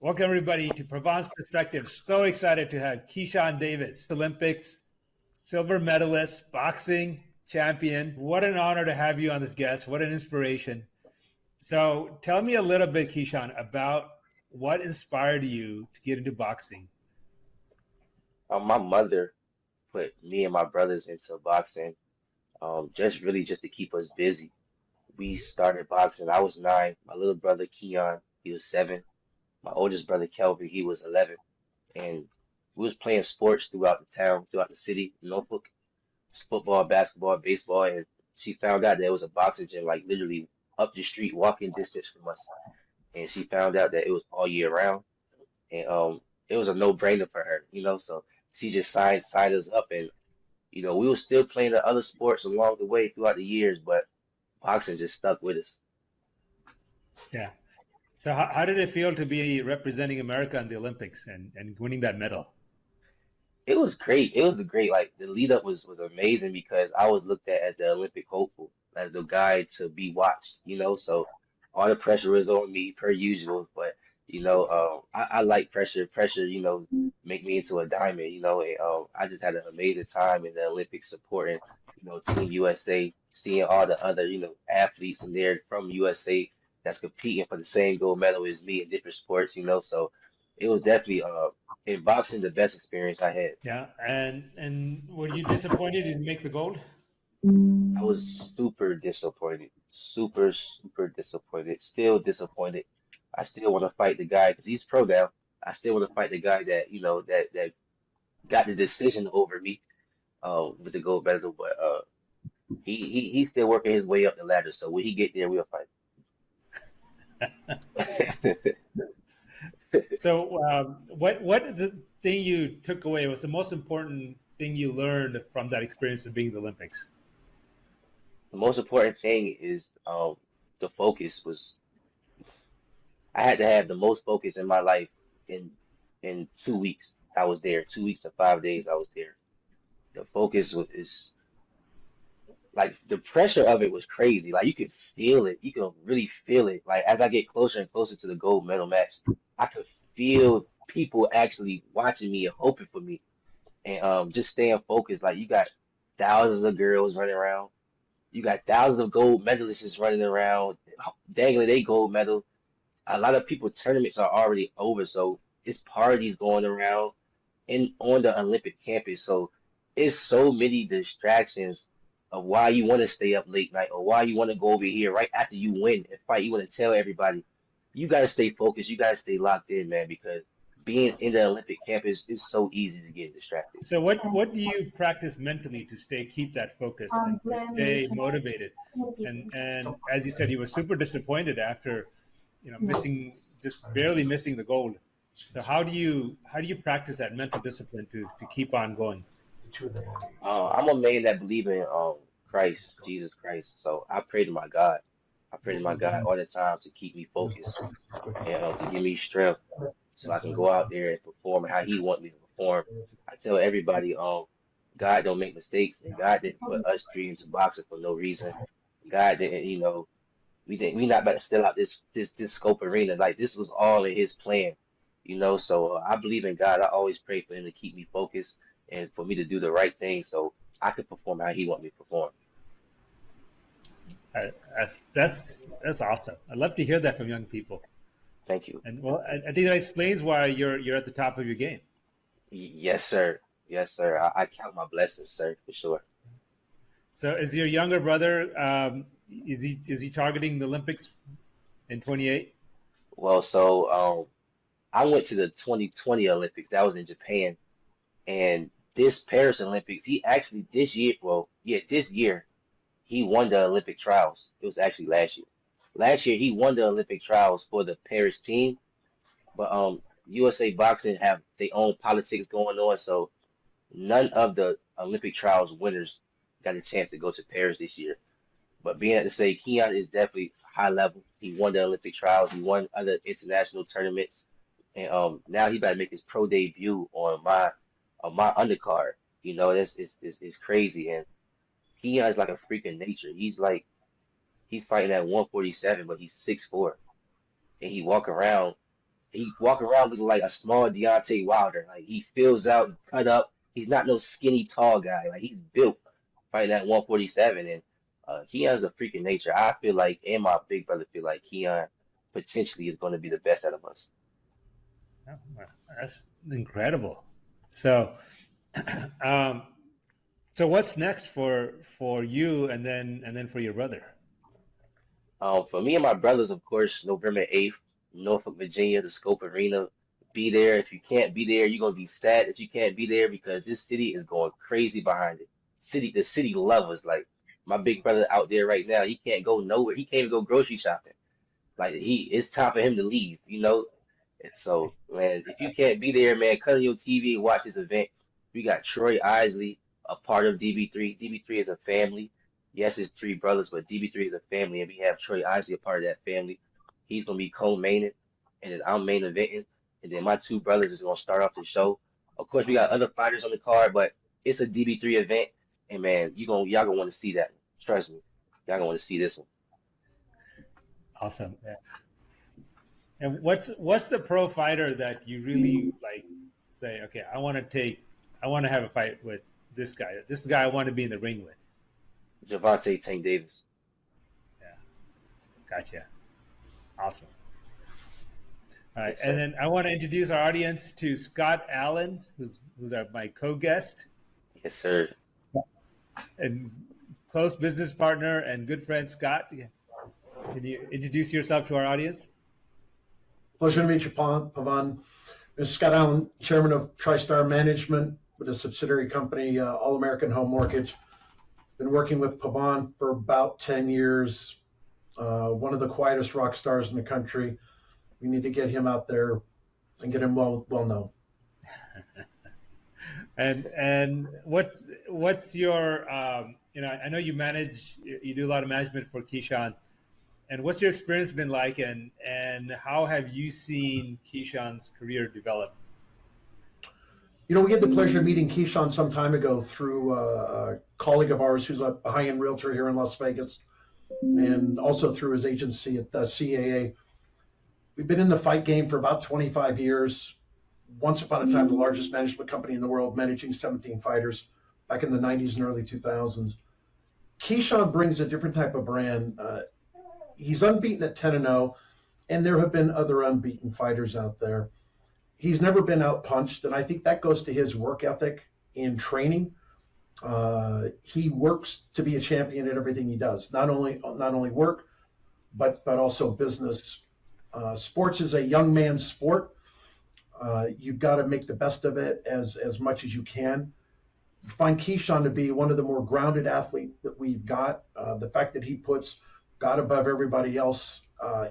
Welcome, everybody, to Pavan's Perspective. So excited to have Keyshawn Davis, Olympics, silver medalist, boxing champion. What an honor to have you on this guest. What an inspiration. So tell me a little bit, Keyshawn, about what inspired you to get into boxing. My mother put me and my brothers into boxing, just really just to keep us busy. We started boxing. I was 9. My little brother Keon, he was 7. My oldest brother Kelvin, he was 11. And we was playing sports throughout the town, throughout the city, Norfolk, football, basketball, baseball. And she found out there was a boxing gym like literally up the street, walking distance from us. And she found out that it was all year round. And it was a no-brainer for her, so she just signed us up. And we were still playing the other sports along the way throughout the years, but boxing just stuck with us. Yeah. So how did it feel to be representing America in the Olympics and winning that medal? It was great. It was great. Like the lead up was amazing because I was looked at as the Olympic hopeful, as the guy to be watched. So all the pressure was on me per usual, but I like pressure. Pressure, make me into a diamond. And, I just had an amazing time in the Olympics supporting, Team USA, seeing all the other, athletes in there from USA that's competing for the same gold medal as me in different sports. So it was definitely in boxing the best experience I had. Yeah. And were you disappointed you didn't make the gold? I was super disappointed, super, super disappointed, still disappointed. I still want to fight the guy because he's pro now. I still want to fight the guy that, that got the decision over me with the gold medal, but he's still working his way up the ladder. So when he get there, we'll fight. So what is the thing you took away? Was the most important thing you learned from that experience of being in the Olympics? The most important thing is the focus was I had to have the most focus in my life in 2 weeks. I was there 2 weeks to 5 days. I was there. The focus was is like the pressure of it was crazy. Like you could feel it. You could really feel it. Like as I get closer and closer to the gold medal match, I could feel people actually watching me and hoping for me and just staying focused. Like you got thousands of girls running around. You got thousands of gold medalists running around, dangling their gold medal. A lot of people tournaments are already over, so it's parties going around in on the Olympic campus. So it's so many distractions of why you want to stay up late night or why you want to go over here right after you win and fight. You want to tell everybody you gotta stay focused, you gotta stay locked in, man, because being in the Olympic campus is so easy to get distracted. So what do you practice mentally to keep that focus and to stay motivated? And as you said, you were super disappointed after missing, just barely missing the gold. So how do you practice that mental discipline to keep on going? I'm a man that believe in Christ, Jesus Christ. So I pray to my God. I pray to my God all the time to keep me focused and to give me strength so I can go out there and perform how He want me to perform. I tell everybody, God don't make mistakes, and God didn't put us three into boxing for no reason. God didn't, we not about to sell out this scope arena. Like this was all in His plan. So I believe in God. I always pray for Him to keep me focused and for me to do the right thing so I can perform how He want me to perform. That's awesome. I love to hear that from young people. Thank you. And well, I think that explains why you're at the top of your game. Yes, sir. Yes, sir. I count my blessings, sir, for sure. So, is your younger brother is he targeting the Olympics in 28? Well, so I went to the 2020 Olympics. That was in Japan. And this Paris Olympics, he actually this year, well, yeah, this year, he won the Olympic trials. It was actually last year. Last year, he won the Olympic trials for the Paris team. But USA Boxing have their own politics going on, so none of the Olympic trials winners got a chance to go to Paris this year. But being able to say Keon is definitely high level. He won the Olympic trials. He won other international tournaments, and now he about to make his pro debut on my undercard. That's it's crazy. And Keon is like a freak of nature. He's fighting at 147, but he's 6'4", and he walk around he walk around looking like a small Deontay Wilder. Like he fills out, cut up. He's not no skinny tall guy. Like he's built fighting at 147, and he has a freaking nature. I feel like, and my big brother feel like Keon potentially is going to be the best out of us. Oh, wow, that's incredible. So, um, so what's next for you, and then for your brother? For me and my brothers, of course, November 8th, Norfolk, Virginia, the Scope Arena. Be there. If you can't be there, you're gonna be sad that you can't be there because this city is going crazy behind it. The city loves us. Like my big brother out there right now, he can't go nowhere. He can't even go grocery shopping. Like it's time for him to leave, you know. And so, man, if you can't be there, man, cut on your TV and watch this event. We got Troy Isley, a part of DB3. DB3 is a family. Yes, it's three brothers, but DB3 is a family, and we have Troy Isley, a part of that family. He's gonna be co-maining, and then I'm main eventing, and then my two brothers is gonna start off the show. Of course, we got other fighters on the card, but it's a DB3 event, and man, y'all gonna want to see that. Trust me, y'all gonna want to see this one. Awesome. Yeah. And what's the pro fighter that you really like? Say, okay, I want to have a fight with this guy. This is the guy I want to be in the ring with. Javante Tank Davis. Yeah, gotcha. Awesome. All right, Yes, and sir. then I want to introduce our audience to Scott Allan, my co-guest Yes, sir. and close business partner and good friend. Scott, can you introduce yourself to our audience? Pleasure to meet you, Pavan. This is Scott Allan, chairman of TriStar Management with a subsidiary company, All American Home Mortgage. Been working with Pavan for about 10 years. One of the quietest rock stars in the country. We need to get him out there and get him well known. And what's your I know you do a lot of management for Keyshawn, and what's your experience been like, and how have you seen Keyshawn's career develop? You know, we had the pleasure of meeting Keyshawn some time ago through a colleague of ours who's a high-end realtor here in Las Vegas, and also through his agency at the CAA. We've been in the fight game for about 25 years. Once upon a time, the largest management company in the world, managing 17 fighters back in the 90s and early 2000s. Keyshawn brings a different type of brand. He's unbeaten at 10-0, and there have been other unbeaten fighters out there. He's never been outpunched, and I think that goes to his work ethic in training. He works to be a champion at everything he does. Not only work, but also business. Sports is a young man's sport. You've got to make the best of it as much as you can. I find Keyshawn to be one of the more grounded athletes that we've got. The fact that he puts God above everybody else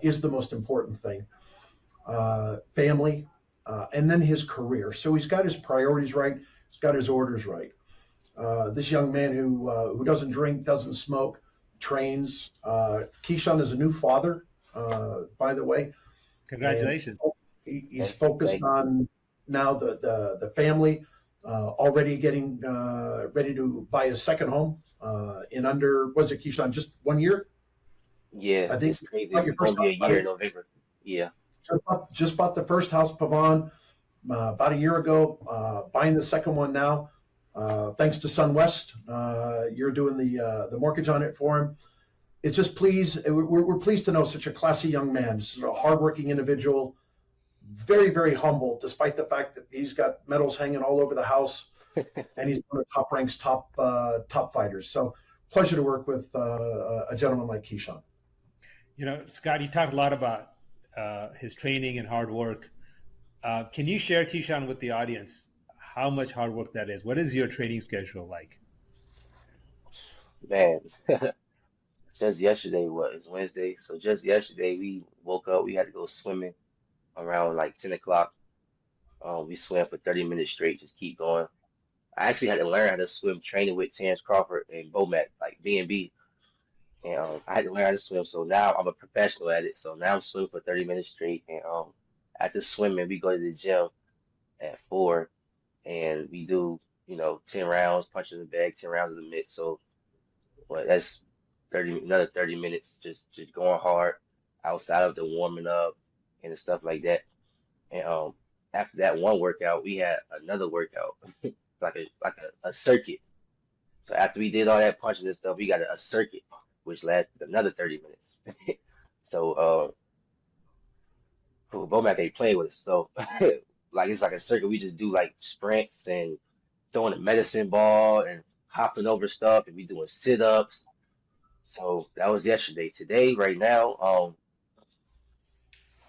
is the most important thing. Family, and then his career. So he's got his priorities right. He's got his orders right. This young man who doesn't drink, doesn't smoke, trains. Keyshawn is a new father, by the way. Congratulations. He's focused on now the family, already getting ready to buy his second home in under, was it, Keyshawn, just 1 year? Yeah, I think it's crazy. It's going to be a year in November. Yeah. Just bought the first house, Pavan, about a year ago, buying the second one now. Thanks to SunWest, you're doing the mortgage on it for him. It's just we're pleased to know such a classy young man. This is a hardworking individual, very, very humble, despite the fact that he's got medals hanging all over the house, and he's one of top ranks, top fighters. So pleasure to work with a gentleman like Keyshawn. You know, Scott, you talked a lot about his training and hard work. Can you share, Keyshawn, with the audience how much hard work that is? What is your training schedule like? Man, just yesterday was Wednesday. So just yesterday we woke up. We had to go swimming around like 10 o'clock. We swam for 30 minutes straight, just keep going. I actually had to learn how to swim training with Terrence Crawford and Bomac, like B&B. And I had to learn how to swim. So now I'm a professional at it. So now I'm swimming for 30 minutes straight. And after swimming, we go to the gym at 4 and we do, 10 rounds, punch in the bag, 10 rounds in the mix. So that's another 30 minutes just going hard outside of the warming up and stuff like that. And after that one workout, we had another workout, a circuit. So after we did all that punching and stuff, we got a circuit, which lasted another 30 minutes. So Bomac ain't playing with us. So like it's like a circuit. We just do like sprints and throwing a medicine ball and hopping over stuff, and we doing sit-ups. So that was yesterday. Today, right now,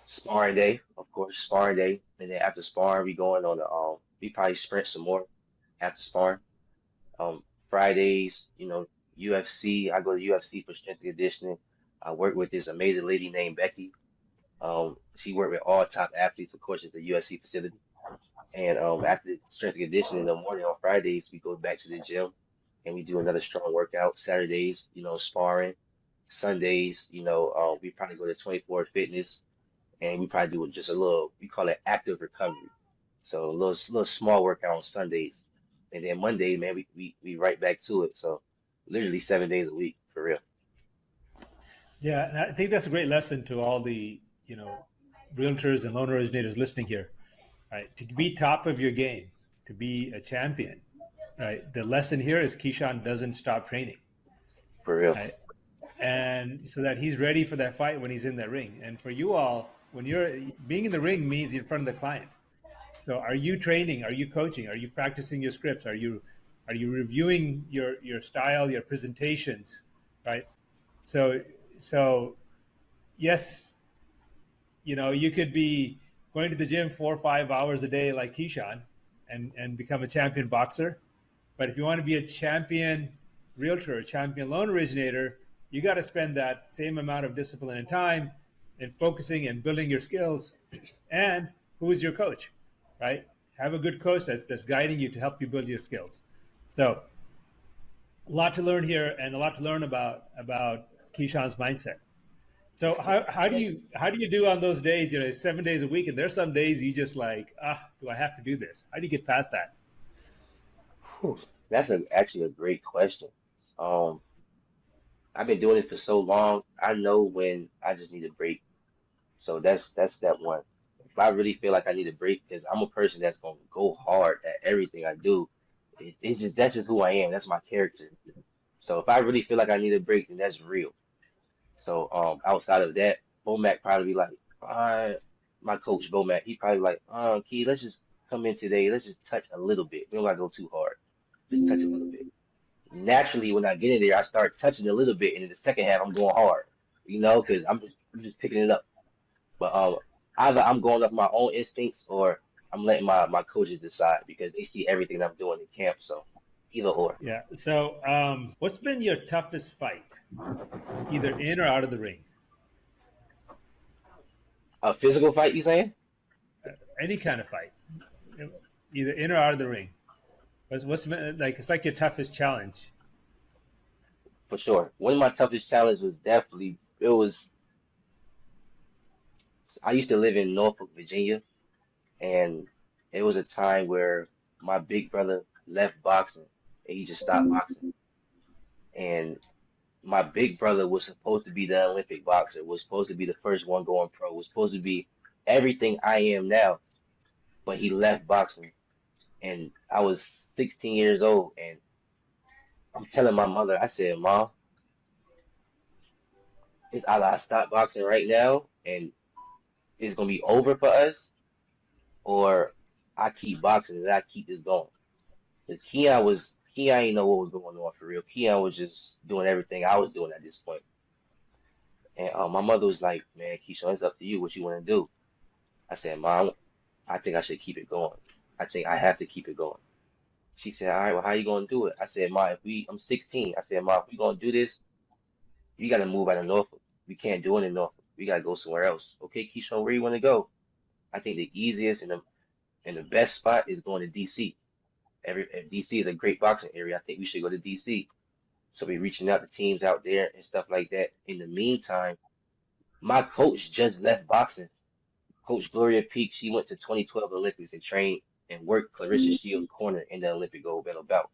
sparring day, of course, sparring day. And then after sparring, we going on the we probably sprint some more after sparring. Um, Fridays, UFC. I go to UFC for strength and conditioning. I work with this amazing lady named Becky. She worked with all top athletes, of course, at the UFC facility. And after the strength and conditioning in the morning on Fridays, we go back to the gym and we do another strong workout. Saturdays, sparring. Sundays, we probably go to 24 fitness and we probably do just a little, we call it active recovery. So a little small workout on Sundays. And then Monday, man, we right back to it. So literally 7 days a week for real. Yeah, and I think that's a great lesson to all the, realtors and loan originators listening here, right? To be top of your game, to be a champion, right? The lesson here is Keyshawn doesn't stop training, For real. right? And so that he's ready for that fight when he's in that ring. And for you all, when you're being in the ring means you're in front of the client. So are you training? Are you coaching? Are you practicing your scripts? Are you reviewing your style, your presentations, right? So yes, you could be going to the gym 4 or 5 hours a day like Keyshawn and become a champion boxer. But if you want to be a champion realtor, a champion loan originator, you got to spend that same amount of discipline and time in focusing and building your skills. And who is your coach, right? Have a good coach that's guiding you to help you build your skills. So a lot to learn here and a lot to learn about Keyshawn's mindset. So how do you do on those days, 7 days a week, and there's some days you just like, do I have to do this? How do you get past that? Whew. That's actually a great question. Um, I've been doing it for so long. I know when I just need a break. So that's step one. If I really feel like I need a break, because I'm a person that's gonna go hard at everything I do, that's just who I am. That's my character. So if I really feel like I need a break, then that's real. So outside of that, Bomac probably be like, my coach Bomac, he probably like, Key, let's just come in today. Let's just touch a little bit. We don't gotta go too hard. Just touch a little bit. Naturally, when I get in there, I start touching a little bit, and in the second half, I'm going hard. Because I'm just picking it up. But either I'm going off my own instincts or I'm letting my coaches decide because they see everything I'm doing in camp. So either or. Yeah. So what's been your toughest fight, either in or out of the ring? A physical fight, you saying? Any kind of fight, either in or out of the ring. What's been like? It's like your toughest challenge. For sure. One of my toughest challenges was definitely I used to live in Norfolk, Virginia, and it was a time where my big brother left boxing and he just stopped boxing. And my big brother was supposed to be the Olympic boxer, was supposed to be the first one going pro, was supposed to be everything I am now, but he left boxing. And I was 16 years old, and I'm telling my mother, I said, Mom, it's either I stop boxing right now and it's gonna be over for us, or I keep boxing and I keep this going. Because Keon didn't know what was going on for real. Keon was just doing everything I was doing at this point. And my mother was like, man, Keyshawn, it's up to you what you want to do. I said, Mom, I think I should keep it going. I think I have to keep it going. She said, all right, well, how you gonna do it? I said, Ma, I'm 16. I said, Ma, if we gonna do this, you gotta move out of Norfolk. We can't do it in Norfolk. We gotta go somewhere else. Okay, Keyshawn, where you wanna go? I think the easiest and the best spot is going to DC. If DC is a great boxing area, I think we should go to DC. So we're reaching out to teams out there and stuff like that. In the meantime, my coach just left boxing. Coach Gloria Peak, she went to 2012 Olympics and trained and worked Clarissa Shields' corner in the Olympic gold medal bout.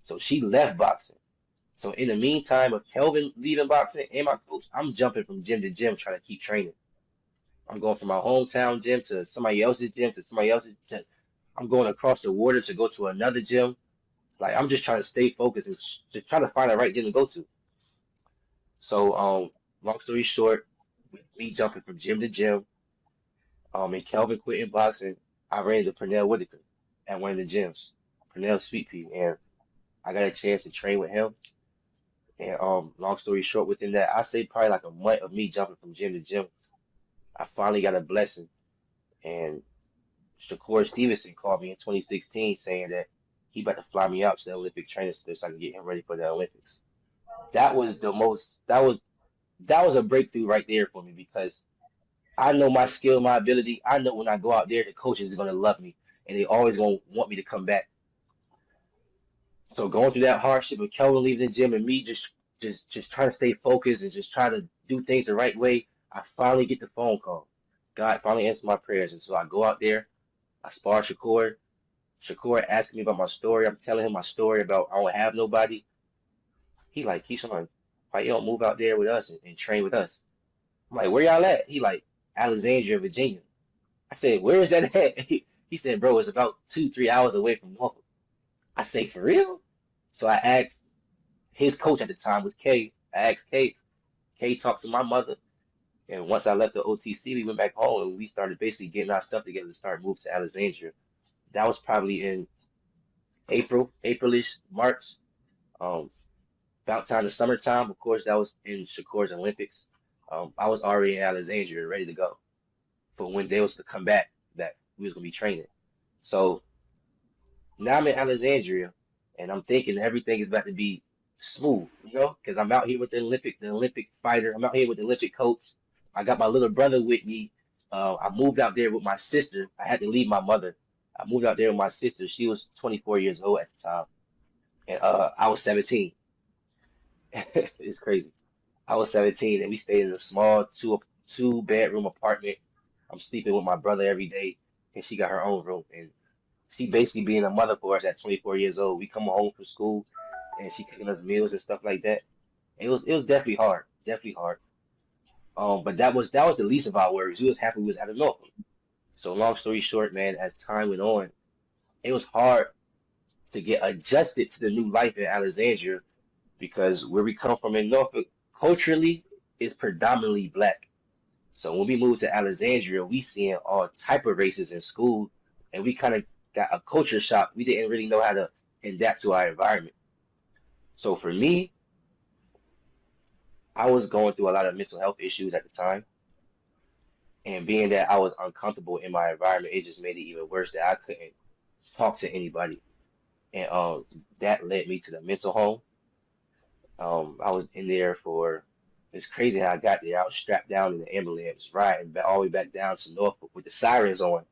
So she left boxing. So in the meantime of Kelvin leaving boxing and my coach, I'm jumping from gym to gym trying to keep training. I'm going from my hometown gym to somebody else's gym to somebody else's gym. I'm going across the water to go to another gym. Like I'm just trying to stay focused and just trying to find the right gym to go to. So long story short, with me jumping from gym to gym, and Kelvin quitting boxing, I ran into Pernell Whitaker at one of the gyms, Pernell Sweet Pea, and I got a chance to train with him. And long story short, within that, I say probably like a month of me jumping from gym to gym, I finally got a blessing. And Shakur Stevenson called me in 2016 saying that he about to fly me out to the Olympic training center so I can get him ready for the Olympics. That was the most, that was a breakthrough right there for me because I know my skill, my ability. I know when I go out there, the coaches are gonna love me and they always gonna want me to come back. So going through that hardship with Kelvin leaving the gym and me just trying to stay focused and just trying to do things the right way, I finally get the phone call. God finally answered my prayers, and so I go out there. I spar Shakur. Shakur asking me about my story. I'm telling him my story about I don't have nobody. He like, Keyshawn, why you don't move out there with us and train with us? I'm like, where y'all at? He like, Alexandria, Virginia. I said, where is that at? He said, bro, it's about 2, 3 hours away from Norfolk. I say, for real? So I asked, his coach at the time was Kay. I asked Kay. Kay talked to my mother. And once I left the OTC, we went back home and we started basically getting our stuff together to start moving to Alexandria. That was probably in Aprilish, March. Um, about time the summertime, of course, that was in Shakur's Olympics. I was already in Alexandria, ready to go for when they was to come back that we was gonna be training. So now I'm in Alexandria, and I'm thinking everything is about to be smooth, because I'm out here with the Olympic fighter. I'm out here with the Olympic coach. I got my little brother with me. I moved out there with my sister. I had to leave my mother. I moved out there with my sister. She was 24 years old at the time, and I was 17. It's crazy. I was 17, and we stayed in a small two bedroom apartment. I'm sleeping with my brother every day, and she got her own room, and she basically being a mother for us at 24 years old. We come home from school and she cooking us meals and stuff like that. It was definitely hard. But that was the least of our worries. We was happy we was out of Norfolk. So long story short, man, as time went on, it was hard to get adjusted to the new life in Alexandria because where we come from in Norfolk, culturally, is predominantly black. So when we moved to Alexandria, we seeing all type of races in school, and we kind of got a culture shock. We didn't really know how to adapt to our environment. So for me, I was going through a lot of mental health issues at the time, and being that I was uncomfortable in my environment, it just made it even worse that I couldn't talk to anybody, and that led me to the mental home. I was in there for. It's crazy how I got there. I was strapped down in the ambulance, riding back, all the way back down to Norfolk with the sirens on,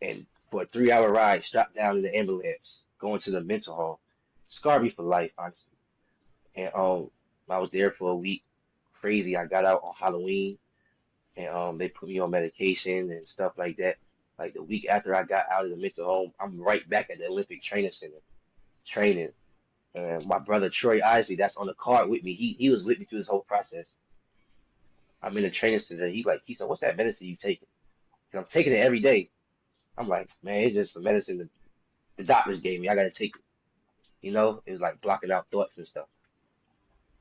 and for a 3 hour ride, strapped down in the ambulance, going to the mental home, scarred me for life, honestly. And I was there for a week. Crazy. I got out on Halloween, and they put me on medication and stuff like that. Like the week after I got out of the mental home, I'm right back at the Olympic Training Center training. And my brother Troy Isley, that's on the card with me. He was with me through this whole process. I'm in the training center. He said, "What's that medicine you taking?" And I'm taking it every day. I'm like, man, it's just a medicine the doctors gave me. I gotta take it. It was like blocking out thoughts and stuff.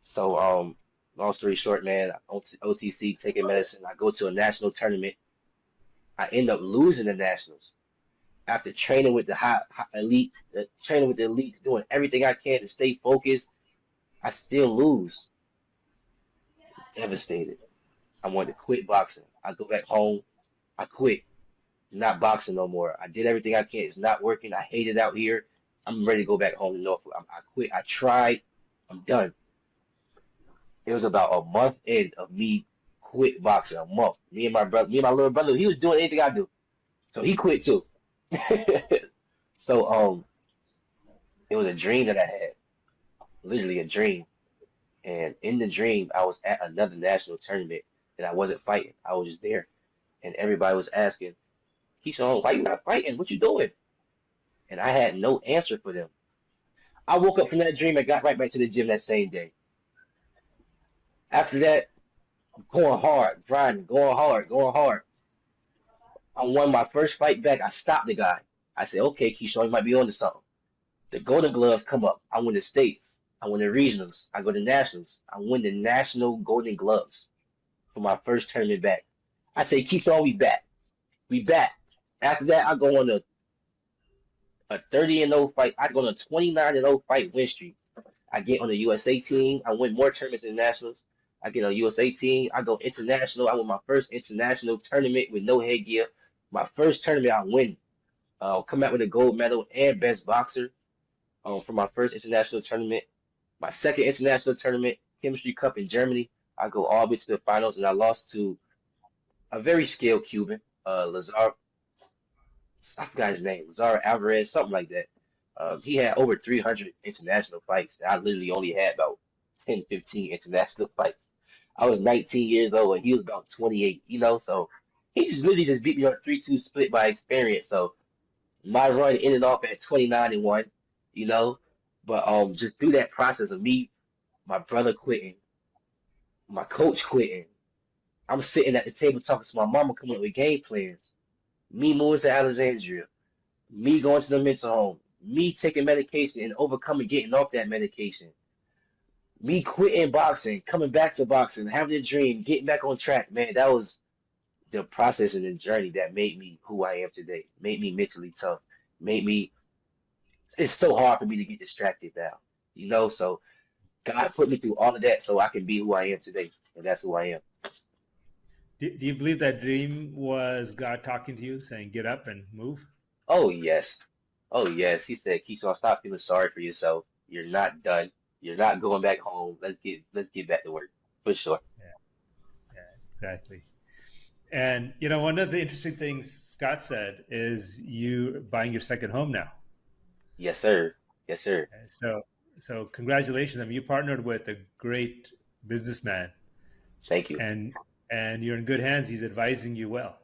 So, long story short, man, OTC taking medicine. I go to a national tournament. I end up losing the nationals after training with the high elite, training with the elite, doing everything I can to stay focused. I still lose. Devastated. I wanted to quit boxing. I go back home. I quit. Not boxing no more. I did everything I can. It's not working. I hate it out here. I'm ready to go back home to Norfolk. I quit. I tried. I'm done. It was about a month in of me quit boxing. A month. Me and my little brother, he was doing anything I do. So he quit too. So it was a dream that I had. Literally a dream. And in the dream, I was at another national tournament and I wasn't fighting. I was just there. And everybody was asking, Keyshawn, why you not fighting? What you doing? And I had no answer for them. I woke up from that dream and got right back to the gym that same day. After that, going hard, grinding, going hard, going hard. I won my first fight back. I stopped the guy. I said, okay, Keyshawn, you might be onto something. The Golden Gloves come up. I win the states. I win the regionals. I go to nationals. I win the national Golden Gloves for my first tournament back. I say, Keyshawn, we back. We back. After that, I go on a 30-0 fight. I go on a 29-0 fight win streak. I get on the USA team. I win more tournaments than nationals. I get on the USA team. I go international. I win my first international tournament with no headgear. My first tournament, I win. Come out with a gold medal and best boxer for my first international tournament. My second international tournament, Chemistry Cup in Germany. I go all the way to the finals, and I lost to a very skilled Cuban, Lazar. I forgot his name, Lazar Alvarez, something like that. He had over 300 international fights. And I literally only had about 10, 15 international fights. I was 19 years old and he was about 28, so he just literally just beat me on a 3-2 split by experience. So my run ended off at 29-1, you know, but just through that process of me, my brother quitting, my coach quitting, I'm sitting at the table talking to my mama coming up with game plans, me moving to Alexandria, me going to the mental home, me taking medication and overcoming getting off that medication, me quitting boxing, coming back to boxing, having a dream, getting back on track, man, that was the process and the journey that made me who I am today, made me mentally tough, made me, it's so hard for me to get distracted now, so God put me through all of that so I can be who I am today, and that's who I am. Do you believe that dream was God talking to you, saying, "Get up and move"? Oh, yes. Oh, yes. He said, Keyshawn, stop feeling sorry for yourself. You're not done. You're not going back home. Let's get back to work for sure. Yeah, yeah, exactly. And one of the interesting things Scott said is you buying your second home now. Yes, sir. Yes, sir. So congratulations. I mean, you partnered with a great businessman, Thank you. and you're in good hands. He's advising you well.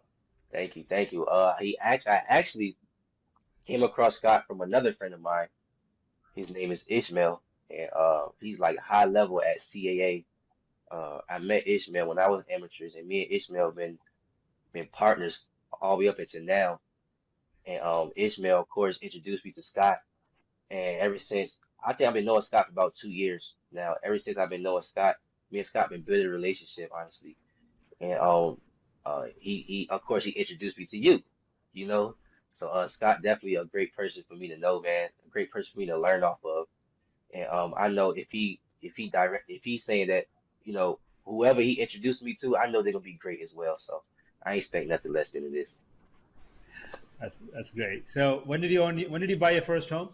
Thank you. Thank you. I actually came across Scott from another friend of mine. His name is Ishmael, and he's like high level at CAA. I met Ishmael when I was amateurs, and me and Ishmael been partners all the way up until now. And Ishmael, of course, introduced me to Scott. And ever since, I think I've been knowing Scott for about 2 years now. Ever since I've been knowing Scott, me and Scott been building a relationship, honestly. And he of course he introduced me to you, you know. So Scott definitely a great person for me to know, man. A great person for me to learn off of. And I know if he's saying that, whoever he introduced me to, I know they're gonna be great as well. So I ain't expect nothing less than this. That's great. So when did you buy your first home?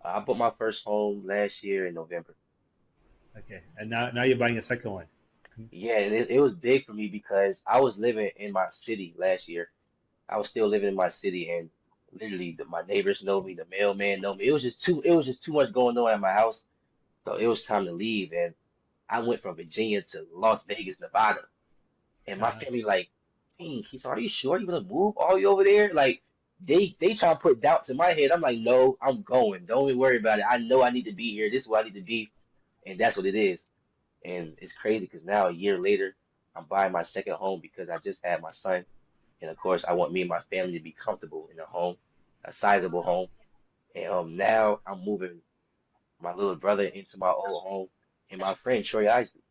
I bought my first home last year in November. Okay, and now you're buying a second one. Yeah, and it was big for me because I was living in my city last year. I was still living in my city, and literally my neighbors know me, the mailman know me. It was just too much going on at my house, so it was time to leave. And I went from Virginia to Las Vegas, Nevada, and my Uh, family like, "Dang, Keith, are you sure you're gonna move all the way over there?" Like they try to put doubts in my head. I'm like, "No, I'm going. Don't even worry about it. I know I need to be here. This is where I need to be, and that's what it is." And it's crazy because now a year later, I'm buying my second home because I just had my son. And of course, I want me and my family to be comfortable in a home, a sizable home. And now I'm moving my little brother into my old home and my friend Troy Isley,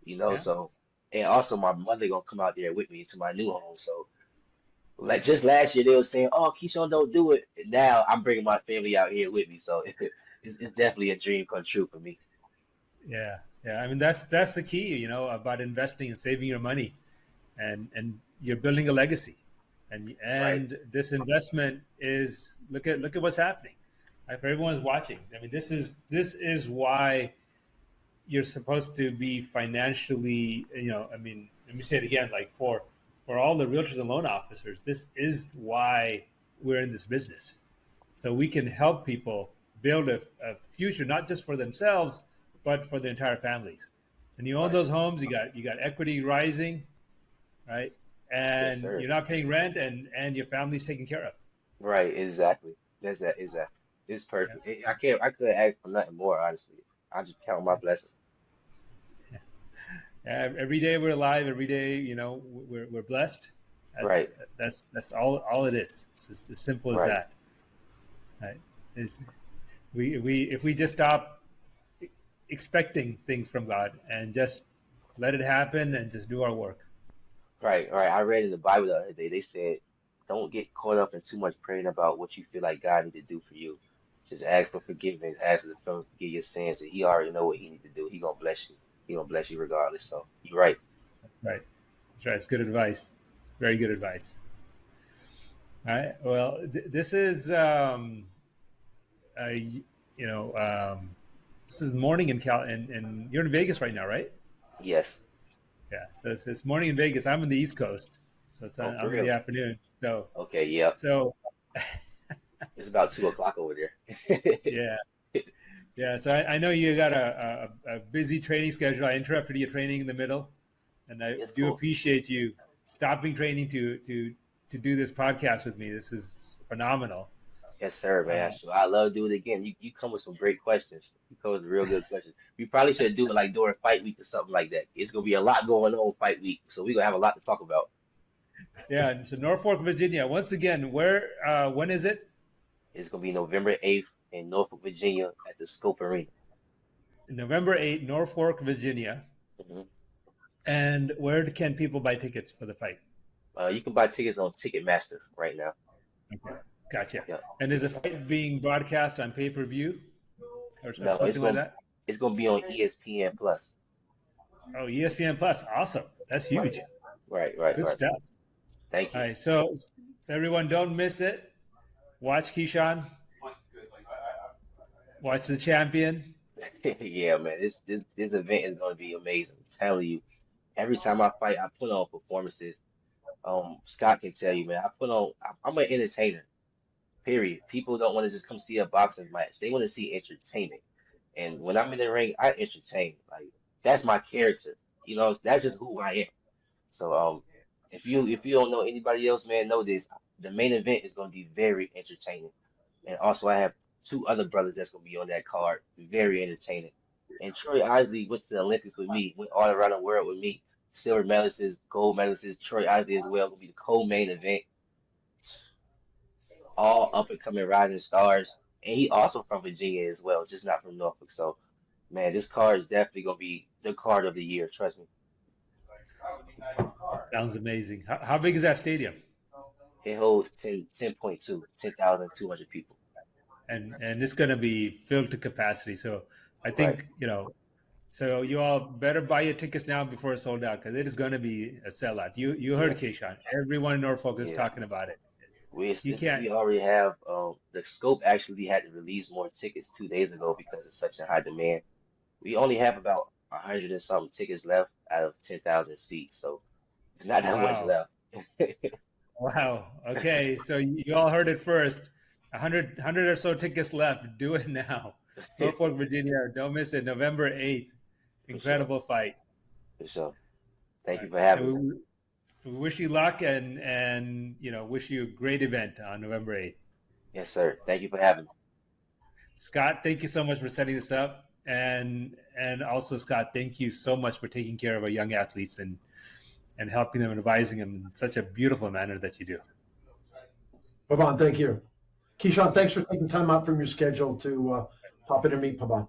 yeah. so and also my mother gonna come out there with me into my new home. So like just last year they were saying, "Oh, Keyshawn, don't do it." And now I'm bringing my family out here with me. So it's definitely a dream come true for me. Yeah, yeah. I mean, that's the key, about investing and saving your money, and you're building a legacy, Right, and this investment is look at what's happening. If everyone's watching, I mean, this is why you're supposed to be financially, I mean, let me say it again, like for all the realtors and loan officers, this is why we're in this business. So we can help people build a future, not just for themselves, but for the entire families. And you own right. those homes, you got equity rising, right? Yes, And sir. you're not paying rent, and your family's taken care of. Right, exactly. That's that exactly. It's Yeah. perfect. I couldn't ask for nothing more, honestly. I just count my blessings. Every day we're alive. Every day, we're blessed. Right. That's all it is. It's as simple as Right. that. Right? If we just stop expecting things from God and just let it happen and just do our work. Right. Right. I read in the Bible the other day. They said, "Don't get caught up in too much praying about what you feel like God need to do for you. Just ask for forgiveness. Ask for the to forgive your sins. And He already know what He need to do. He gonna bless you. He gonna bless you regardless." So you're right. Right. That's right. It's good advice. It's very good advice. All right. Well, this is you know this is morning in and you're in Vegas right now, right? Yes. Yeah. So it's morning in Vegas. I'm in the East Coast, so Oh, for I'm in real. the afternoon. So Okay. Yeah. so It's about 2 o'clock over there. yeah. Yeah, so I know you got a busy training schedule. I interrupted your training in the middle, and I It's do cool. appreciate you stopping training to do this podcast with me. This is phenomenal. Yes, sir, man. Uh, So I love to do it again. You come with some great questions. You come with real good questions. We probably should do it like during fight week or something like that. It's gonna be a lot going on fight week, so we're gonna have a lot to talk about. yeah, so Norfolk, Virginia. Once again, when is it? It's gonna be November 8th in Norfolk, Virginia, at the Scope Arena. November 8th, Norfolk, Virginia. hmm And where can people buy tickets for the fight? You can buy tickets on Ticketmaster right now. Okay, gotcha. Yeah, And is the Ticketmaster. fight being broadcast on pay-per-view or No, something like that? it's gonna be on ESPN Plus. Oh, ESPN Plus. Awesome. That's Right, huge. right, right, Good right. stuff. Thank All you. right, so everyone, don't miss it. Watch Keyshawn. Watch the champion. Yeah, man. This event is gonna be amazing. I'm telling you. Every time I fight, I put on performances. Scott can tell you, man. I'm an entertainer. Period. People don't want to just come see a boxing match. They want to see entertainment. And when I'm in the ring, I entertain. Like that's my character. That's just who I am. So if you don't know anybody else, man, know this. The main event is going to be very entertaining. And also I have two other brothers that's going to be on that card. Very entertaining. And Troy Isley went to the Olympics with me, went all around the world with me. Silver medalists, gold medalists, Troy Isley as well will be the co-main event. All up and coming rising stars. And he also from Virginia as well, just not from Norfolk. So, man, this card is definitely gonna be the card of the year. Trust me. Sounds amazing. How big is that stadium? It holds 10,200 people. And it's going to be filled to capacity. So I Right. think, so you all better buy your tickets now before it's sold out because it is going to be a sellout. You heard Yeah. Keyshawn. Everyone in Norfolk is Yeah. talking about it. You We can't. already have the scope actually had to release more tickets 2 days ago because it's such a high demand. We only have about 100 and something tickets left out of 10,000 seats, so there's not that much Wow. left. Wow. Okay. So you all heard it first. 100 or so tickets left. Do it now. Norfolk, Virginia. Don't miss it. November 8th. For sure. Incredible fight. For sure. Thank you Right. for having me. And we wish you luck and wish you a great event on November 8th. Yes, sir. Thank you for having me. Scott, thank you so much for setting this up. And also, Scott, thank you so much for taking care of our young athletes and helping them and advising them in such a beautiful manner that you do. Pavan, thank you. Keyshawn, thanks for taking time out from your schedule to pop in and meet Pavan.